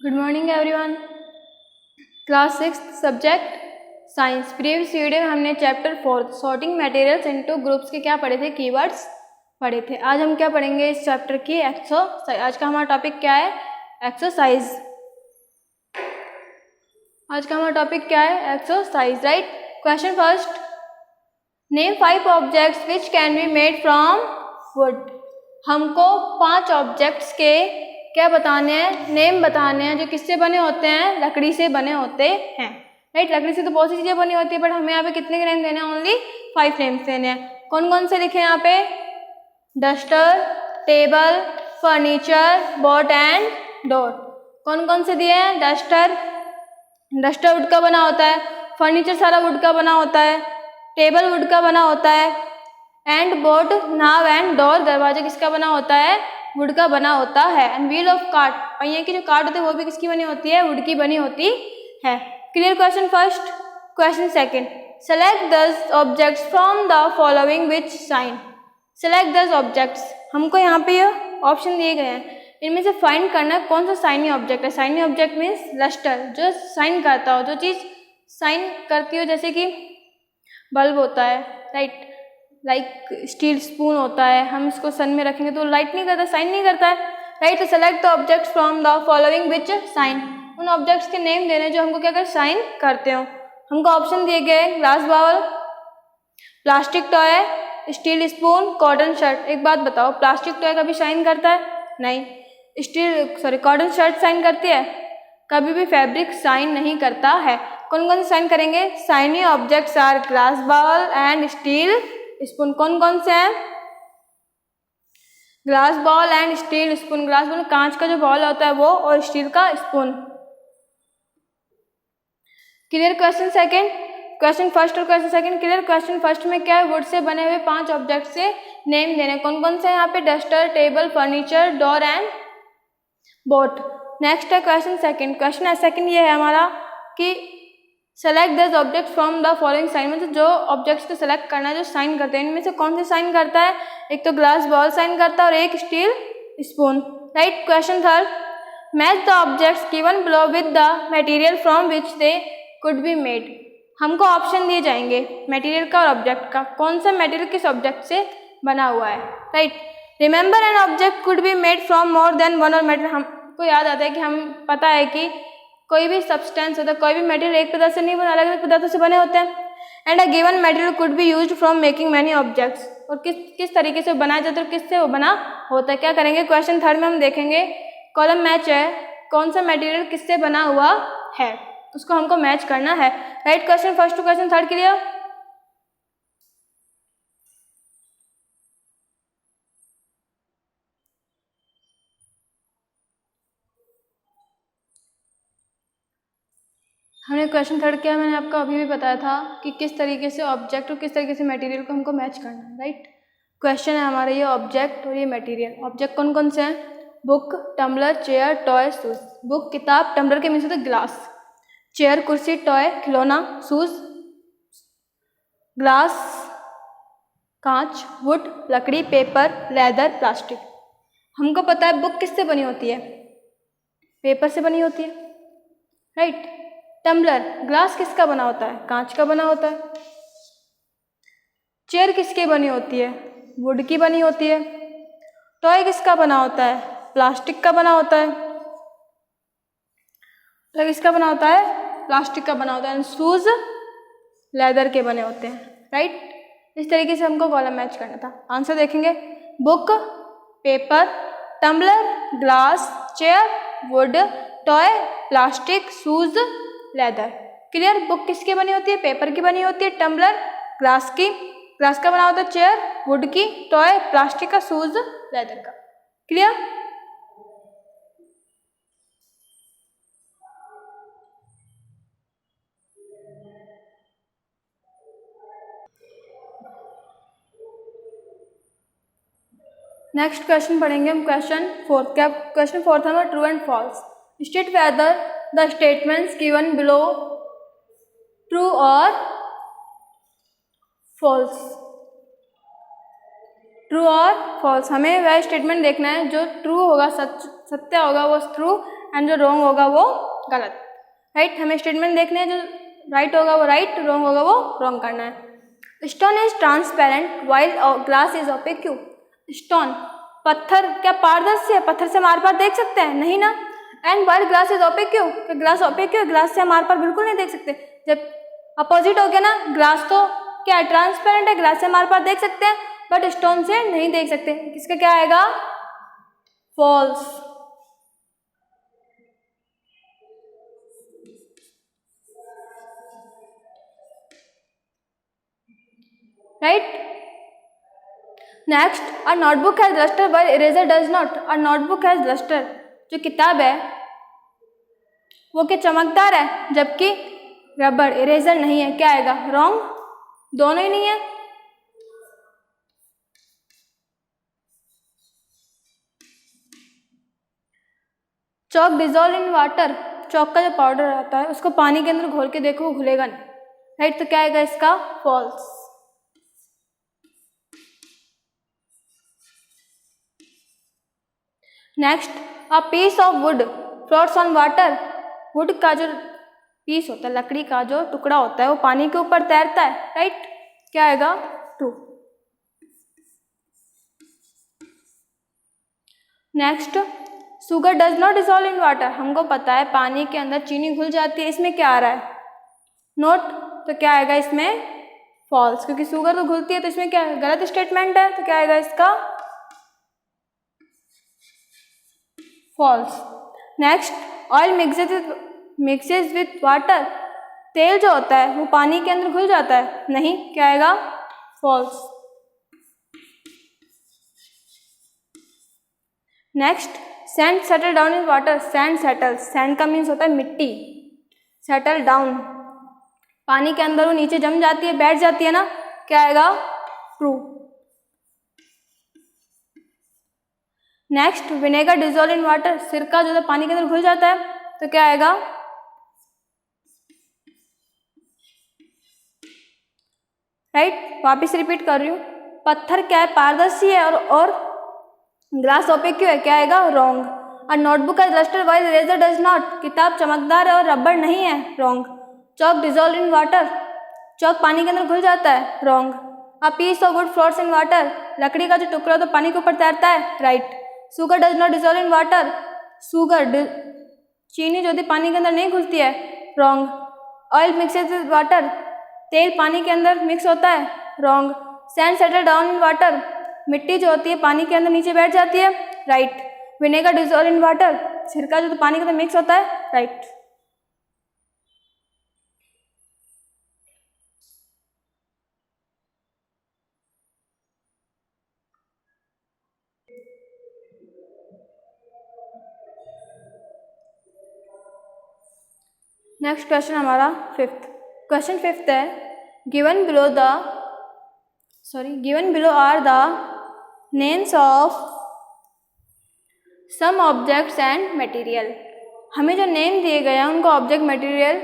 Good morning everyone. Class 6 subject science. Previous video में हमने chapter 4 sorting materials into groups के क्या पढ़े थे, कीवर्ड्स पढ़े थे। आज हम क्या पढ़ेंगे इस चैप्टर की एक्सरसाइज। आज का हमारा टॉपिक क्या है? एक्सरसाइज। आज का हमारा टॉपिक क्या है? Exercise, right. Question first, name 5 objects which can be made from would. हमको 5 ऑब्जेक्ट्स के क्या बताने हैं? नेम बताने हैं, जो किससे बने होते हैं? लकड़ी से बने होते हैं, राइट। लकड़ी से तो बहुत सी चीजें बनी होती है, बट हमें यहाँ पे कितने के नेम देने हैं? ओनली 5 नेम्स देने हैं। कौन कौन से लिखे हैं यहाँ पे? Duster, table, furniture, boat and door. कौन कौन से दिए हैं? डस्टर वुड का बना होता है, फर्नीचर सारा वुड का बना होता है, टेबल वुड का बना होता है, and boat now and door दरवाजा किसका बना होता है? वुड का बना होता है। एंड व्हील ऑफ कार्ट, पहिए की जो कार्ट होती है वो भी किसकी बनी होती है? वुड की बनी होती है। Clear question first. Question second, select दस objects from the following which shine. Select दस ऑब्जेक्ट्स, हमको यहाँ पे ये ऑप्शन दिए गए हैं, इनमें से फाइंड करना है कौन सा साइनी ऑब्जेक्ट है। साइनी ऑब्जेक्ट मीन्स लस्टर, जो साइन करता हो, जो चीज साइन करती हो, जैसे कि बल्ब होता है, राइट। लाइक स्टील स्पून होता है, हम इसको सन में रखेंगे तो लाइट नहीं करता, साइन नहीं करता है, राइट। तो select the objects from the following which shine. उन ऑब्जेक्ट्स के नेम देने जो हमको क्या कर साइन करते हो। हमको ऑप्शन दिए गए, glass bowl, plastic toy, steel spoon, cotton shirt. एक बात बताओ, प्लास्टिक टॉय कभी साइन करता है? नहीं। कॉटन शर्ट साइन करती है? कभी भी फैब्रिक साइन नहीं करता है। कौन कौन से साइन करेंगे? Shiny objects are glass bowl and steel spoon. कौन कौन से हैं? Glass bowl and steel spoon. Glass bowl कांच का जो बॉल होता है वो, और स्टील का spoon. Clear question second. Question first और question second clear. Question first में क्या है? वुड से बने हुए 5 ऑब्जेक्ट से नेम देने। कौन कौन से यहाँ पे? Duster, table, furniture, door and boat. Next है क्वेश्चन सेकंड। क्वेश्चन सेकंड ये है हमारा कि select these object from the following shine. मतलब जो ऑब्जेक्ट्स को सेलेक्ट करना है जो साइन करते हैं, इनमें से कौन से साइन करता है? एक तो ग्लास बॉल साइन करता है और एक steel spoon, right. Question third, match the objects given below with the material from which they could be made. हमको ऑप्शन दिए जाएंगे मटेरियल का और ऑब्जेक्ट का, कौन सा मटेरियल किस ऑब्जेक्ट से बना हुआ है, right. Remember an object could be made from more than one और मटेरियल। हमको याद आता है कि हम पता है कि कोई भी सब्सटेंस होता है, कोई भी मटेरियल एक पदार्थ से नहीं बना, अलग अलग पदार्थों से बने होते हैं। And a given material could be used from making many objects. और किस तरीके से बनाया जाता है, किससे वो बना होता है। क्या करेंगे? क्वेश्चन थर्ड में हम देखेंगे कॉलम मैच है, कौन सा मटेरियल किससे बना हुआ है, उसको हमको मैच करना है, right. Question first to question third clear. हमने क्वेश्चन थर्ड किया, मैंने आपको अभी भी बताया था कि किस तरीके से ऑब्जेक्ट और किस तरीके से मटेरियल को हमको मैच करना है, राइट। क्वेश्चन है हमारा ये ऑब्जेक्ट और ये मटेरियल। ऑब्जेक्ट कौन कौन से हैं? Book, tumbler, chair, toy, shoes. Book किताब, टम्बलर के मीन्स होता है ग्लास, चेयर कुर्सी, टॉय खिलौना, शूज ग्लास कांच, वुड लकड़ी, पेपर लेदर प्लास्टिक। हमको पता है बुक किससे बनी होती है? पेपर से बनी होती है, राइट। टम्बलर ग्लास किसका बना होता है? कांच का बना होता है। चेयर किसकी बनी होती है? वुड की बनी होती है। टॉय किसका बना होता है? प्लास्टिक का बना होता है। तो किसका बना होता है? प्लास्टिक का बना होता है। शूज लेदर के बने होते हैं, राइट। इस तरीके से हमको कॉलम मैच करना था। आंसर देखेंगे, book, paper, tumbler, glass, chair, wood, toy, plastic, shoes, leather. Clear. Book किसकी बनी होती है? पेपर की बनी होती है। टम्बलर ग्लास का बना होता है। चेयर वुड की, टॉय प्लास्टिक का, शूज लेदर का। क्लियर। नेक्स्ट क्वेश्चन पढ़ेंगे हम, क्वेश्चन फोर्थ। क्या क्वेश्चन फोर्थ है? True and false. State whether the statements given below true और फॉल्स। ट्रू और फॉल्स, हमें वह स्टेटमेंट देखना है जो ट्रू होगा, सत्य होगा, वो ट्रू, एंड जो रॉन्ग होगा वो गलत, राइट। हमें स्टेटमेंट देखने हैं, जो राइट होगा वो राइट, रॉन्ग होगा वो रॉन्ग करना है। Stone is transparent while glass is opaque. क्यों? स्टोन पत्थर क्या पारदर्शी है? पत्थर से हम आर पार देख सकते हैं? नहीं ना। And while glass is opaque. क्यों? ग्लास ओपेक क्यों? ग्लास से हम आर पार बिल्कुल नहीं देख सकते। जब अपोजिट हो गया ना, ग्लास तो क्या है? ट्रांसपेरेंट है, ग्लास से हम आर पार देख सकते हैं बट स्टोन से नहीं देख सकते। किसका क्या आएगा? False. Right. Next, a notebook has lustre while eraser does not. A notebook has lustre, जो किताब है वो क्या चमकदार है, जबकि रबड़ इरेजर नहीं है। क्या आएगा? रॉन्ग, दोनों ही नहीं है। Chalk dissolve in water. Chalk का जो पाउडर आता है उसको पानी के अंदर घोल के देखो, वो घुलेगा नहीं, राइट। तो क्या आएगा इसका? False. Next, a piece of wood floats on water. Wood का जो पीस होता है, लकड़ी का जो टुकड़ा होता है, वो पानी के ऊपर तैरता है, राइट। क्या आएगा? True. Next, sugar does not dissolve in water. हमको पता है पानी के अंदर चीनी घुल जाती है, इसमें क्या आ रहा है? नोट। तो क्या आएगा इसमें? फॉल्स, क्योंकि शुगर तो घुलती है, तो इसमें क्या है? गलत स्टेटमेंट है। तो क्या आएगा इसका? False. Next, oil mixes with water. तेल जो होता है वो पानी के अंदर घुल जाता है? नहीं। क्या आएगा? False. Next, sand settle down in water. Sand settle, sand का मीन्स होता है मिट्टी, सेटल डाउन पानी के अंदर वो नीचे जम जाती है, बैठ जाती है ना। क्या आएगा? True. Next, vinegar dissolve in water. सिरका जो है पानी के अंदर घुल जाता है, तो क्या आएगा? राइट। वापिस रिपीट कर रही हूँ, पत्थर क्या है? पारदर्शी है, और ग्लास ओपेक क्यों है? क्या आएगा? Wrong. A notebook has lustre while eraser does not. किताब चमकदार है और रबड़ नहीं है, wrong. Chalk dissolve in water. Chalk पानी के अंदर घुल जाता है, wrong. A piece of wood floats in water. लकड़ी का जो टुकड़ा तो पानी के ऊपर तैरता है, right. Sugar does not dissolve in water. चीनी जो होती है पानी के अंदर नहीं घुलती है, wrong. Oil mixes with water. तेल पानी के अंदर मिक्स होता है, wrong. Sand settle down in water. मिट्टी जो होती है पानी के अंदर नीचे बैठ जाती है, right. Vinegar dissolve in water. सिरका जो तो पानी के अंदर मिक्स होता है, राइट। नेक्स्ट क्वेश्चन हमारा फिफ्थ। क्वेश्चन फिफ्थ है, given below are the names of some objects and material. हमें जो नेम दिए गए हैं उनको ऑब्जेक्ट मटेरियल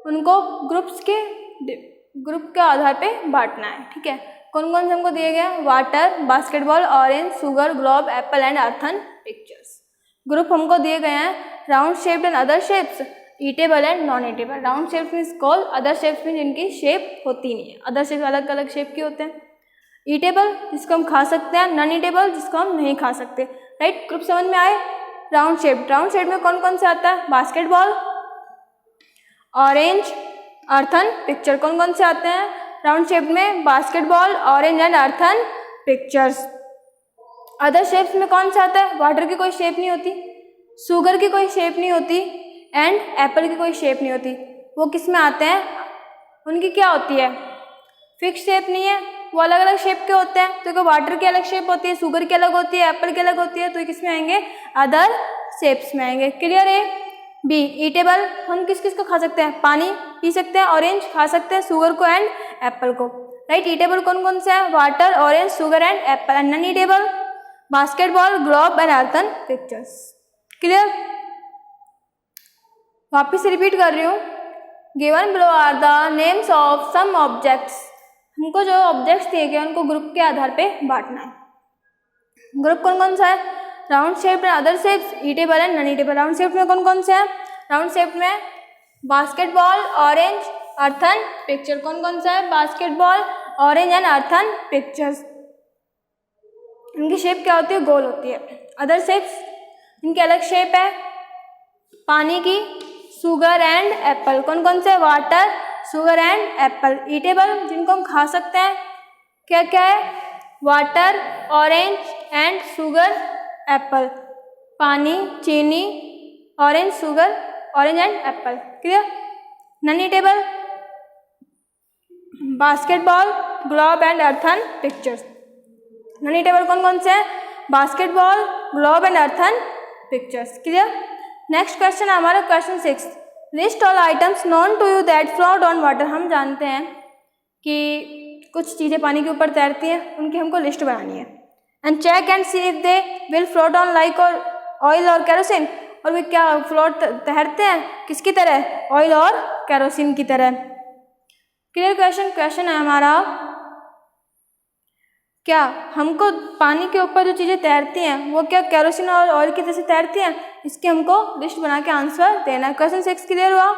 उनको ग्रुप के आधार पे बांटना है, ठीक है। कौन कौन से हमको दिए गए हैं? Water, basketball, orange, sugar, globe, Apple and earthen pictures. Group हमको दिए गए हैं round shaped and other shapes, eatable and non eatable. Round shapes means goal, other shapes means जिनकी शेप होती नहीं है। अदर शेप अलग अलग शेप के होते हैं। ईटेबल जिसको हम खा सकते हैं, नॉन ईटेबल जिसको हम नहीं खा सकते, राइट। ग्रुप समझ में आए? राउंड शेप में कौन कौन से आता है? Basketball, orange, earthen picture. कौन कौन से आते हैं राउंड शेप में? Basketball, orange and earthen pictures. Other shapes में कौन सा आता है? वाटर की कोई शेप नहीं होती, शुगर की कोई शेप नहीं होती एंड एप्पल की कोई शेप नहीं होती। वो किस में आते हैं? उनकी क्या होती है? फिक्स शेप नहीं है, वो अलग अलग शेप के होते हैं। तो वाटर की अलग शेप होती है, शुगर की अलग होती है, एप्पल की अलग होती है, तो किस में आएंगे? अदर शेप्स में आएंगे। क्लियर है? बी, ईटेबल हम किस किस को खा सकते हैं? पानी पी सकते हैं, ऑरेंज खा सकते हैं, शुगर को एंड एप्पल को, राइट। ईटेबल कौन कौन से हैं? Water, orange, sugar and apple. And non eatable basketball, globe and earthen pictures. Clear? वापिस रिपीट कर रही हूँ, given below are the names of some objects. हमको जो ऑब्जेक्ट्स दिए गए उनको ग्रुप के आधार पे बांटना है। ग्रुप कौन कौन सा है? Round shape and other shapes, eatable and non eatable. Round shape में कौन कौन से हैं? राउंड शेप में बास्केटबॉल, ऑरेंज, अर्थन, पिक्चर। कौन कौन सा है? Basketball, orange and earthen pictures. इनकी शेप क्या होती है? गोल होती है। अदर शेप्स, इनकी अलग शेप है। पानी की, शुगर एंड एप्पल। कौन कौन से? Water, sugar and apple. Eatable, जिनको हम खा सकते हैं, क्या क्या है? Water, orange and sugar, apple. पानी, चीनी, orange, sugar, orange and apple. Clear? Non eatable, basketball, globe and earthen pictures. Non eatable कौन कौन से हैं? Basketball, globe and earthen pictures. Clear? Next question है हमारा question 6। List all items known to you that float on water. हम जानते हैं कि कुछ चीज़ें पानी के ऊपर तैरती हैं, उनकी हमको लिस्ट बनानी है। And check and see if they will float on like और ऑयल और केरोसिन। और वे क्या फ्लोट तैरते हैं? किसकी तरह? ऑयल और केरोसिन की तरह। Clear question? क्वेश्चन है हमारा, क्या हमको पानी के ऊपर जो चीज़ें तैरती हैं वो क्या केरोसिन और ऑयल की तरह से तैरती हैं? इसकी हमको लिस्ट बना के आंसर देना है। क्वेश्चन 6 क्लियर हुआ?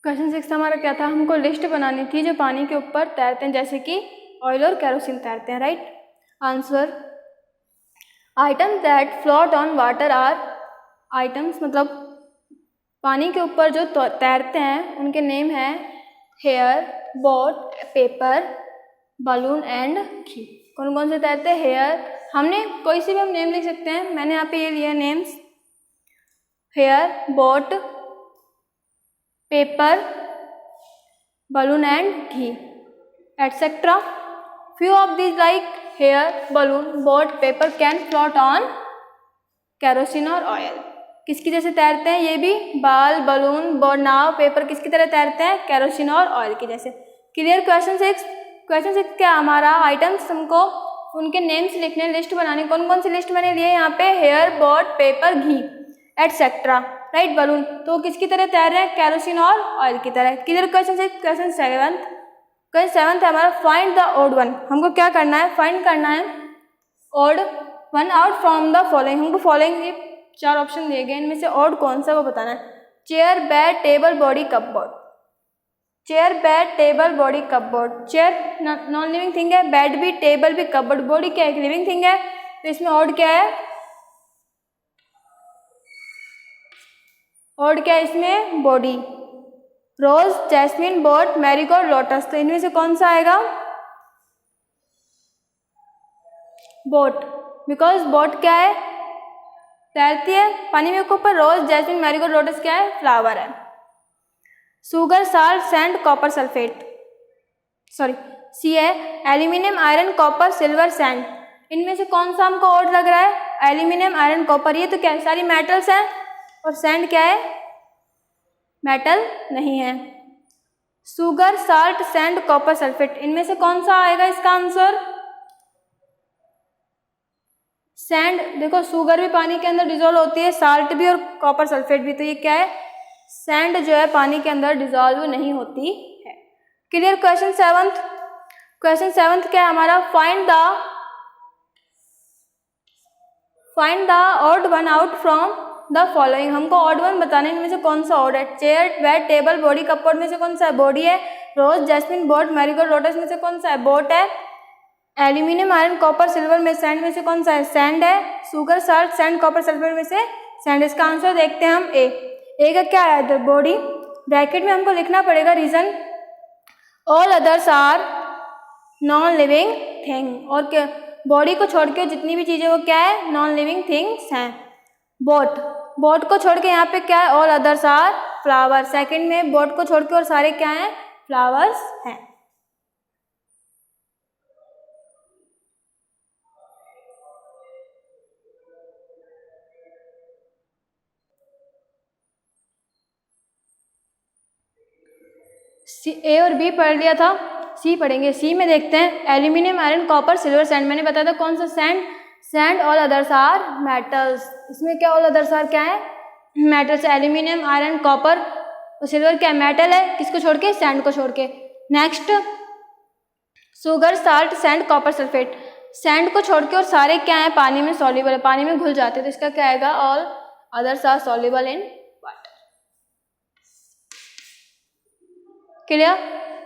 क्वेश्चन 6 हमारा क्या था? हमको लिस्ट बनानी थी जो पानी के ऊपर तैरते हैं, जैसे कि ऑयल और केरोसिन तैरते हैं। Right answer, items that float on water are, items मतलब पानी के ऊपर जो तैरते हैं उनके नेम है hair, boat, paper, balloon and ghee. कौन कौन से तैरते हैं? हेयर, हमने कोई से भी हम नेम लिख सकते हैं। मैंने यहाँ पे ये लिए names, hair, boat, paper, balloon and ghee, etc. Few of these like hair, balloon, boat, paper can float on kerosene और oil। किसकी जैसे तैरते हैं? ये भी बाल, बलून, बोट, नाव, पेपर किसकी तरह तैरते हैं? केरोसिन और ऑयल की जैसे। क्लियर? क्वेश्चन 6। क्वेश्चन 6 क्या हमारा? आइटम्स हमको उनके नेम्स लिखने, लिस्ट बनानी। कौन कौन सी लिस्ट बने लिए यहाँ पे? हेयर, बोट, पेपर, घी, एटसेट्रा। राइट बलून, तो किसकी तरह तैर रहे हैं? केरोसिन और ऑयल की तरह। क्लियर? क्वेश्चन 6। क्वेश्चन 7, क्वेश्चन 7 है हमारा फाइंड द ओड वन। हमको क्या करना है? फाइंड करना है odd one out from the following. हमको फॉलोइंग 4 ऑप्शन दिए गए, इनमें से ओड कौन सा वो बताना है। Chair, bed, table, body, cupboard. Chair, bed, table, body, cupboard. Chair non living thing है, बेड भी, टेबल भी, कपबोर्ड बॉडी क्या है? लिविंग थिंग है। तो इसमें ओड क्या है? ओड क्या है इसमें? बॉडी। रोज, जैस्मिन, बोट, मैरीगोल्ड, लोटस। तो इनमें से कौन सा आएगा? बोट, बिकॉज बोट क्या है? तैरती है पानी में के ऊपर। रोज, जैस्मिन, मैरीगोल्ड, लोटस क्या है? फ्लावर है। Sugar, salt, sand, copper sulphate, sorry C है aluminium, iron, copper, silver, sand. इनमें से कौन सा हमको ओड लग रहा है? Aluminium, iron, copper. ये तो क्या है? सारी मेटल्स हैं। और सैंड क्या है? मेटल नहीं है। Sugar, salt, sand, copper sulphate, इनमें से कौन सा आएगा इसका आंसर? सैंड। देखो शुगर भी पानी के अंदर डिजोल्व होती है, साल्ट भी और कॉपर सल्फेट भी। तो ये क्या है? सैंड जो है पानी के अंदर डिजोल्व नहीं होती है। क्लियर? क्वेश्चन 7। क्वेश्चन 7 क्या है हमारा? Find the odd one out from the following. हमको ऑड वन बताने, इनमें से कौन सा ऑड है? Chair, bed, table, body, cupboard में से कौन सा है? बॉडी है। रोज, जैस्मिन, बोट, मैरीगोल्ड, लोटस में से कौन सा है? बोट है। एल्यूमिनियम, आयरन, कॉपर, सिल्वर में सैंड में से कौन सा है? सैंड है। Sugar, salt, sand, copper sulphate में से सैंड। इसका आंसर देखते हैं हम। ए का क्या है? बॉडी। ब्रैकेट में हमको लिखना पड़ेगा reason, all others are non living thing. और क्या? बॉडी को छोड़ के जितनी भी चीजें वो क्या है? नॉन लिविंग थिंग्स हैं। बोट, बोट को छोड़ के यहाँ पे क्या है? All others are flower. Second में बोट को छोड़ के और सारे क्या हैं? फ्लावर्स हैं। ए और बी पढ़ लिया था, सी पढ़ेंगे। सी में देखते हैं aluminium, iron, copper, silver, sand. मैंने बताया था कौन सा sand, sand, all others are metals. इसमें क्या ऑल अदर्स आर क्या है, मेटल्स। एल्यूमिनियम, आयरन, कॉपर और सिल्वर क्या मेटल है, किसको छोड़ के, सैंड को छोड़ के। Next sugar, salt, sand, copper sulphate. Sand को छोड़ के और सारे क्या है, पानी में सॉल्युबल है, पानी में घुल जाते हैं, तो इसका क्या आएगा, all others are soluble in water. Clear.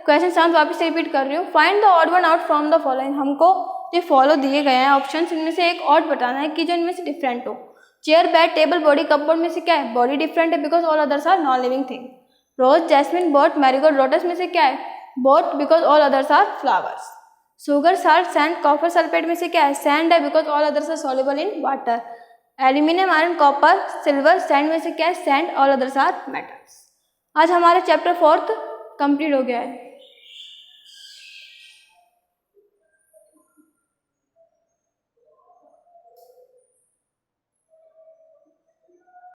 Question sound वापस से रिपीट कर रही हूँ। Find the odd one out from the following. हमको जो फॉलो दिए गए हैं ऑप्शन, इनमें से एक ऑड बताना है कि जो इनमें से डिफरेंट हो। Chair, bed, table, body, cupboard में से क्या है, बॉडी डिफरेंट है because all others are non living thing. Rose, jasmine, boat, marigold, lotus में से क्या है, boat because all others are flowers. Sugar, salt, sand, copper sulphate में से क्या है, सैंड है because all others are soluble in water. Aluminium, iron, copper, silver, sand में से क्या है, sand, all others are metals. आज हमारा चैप्टर 4 कंप्लीट हो गया है।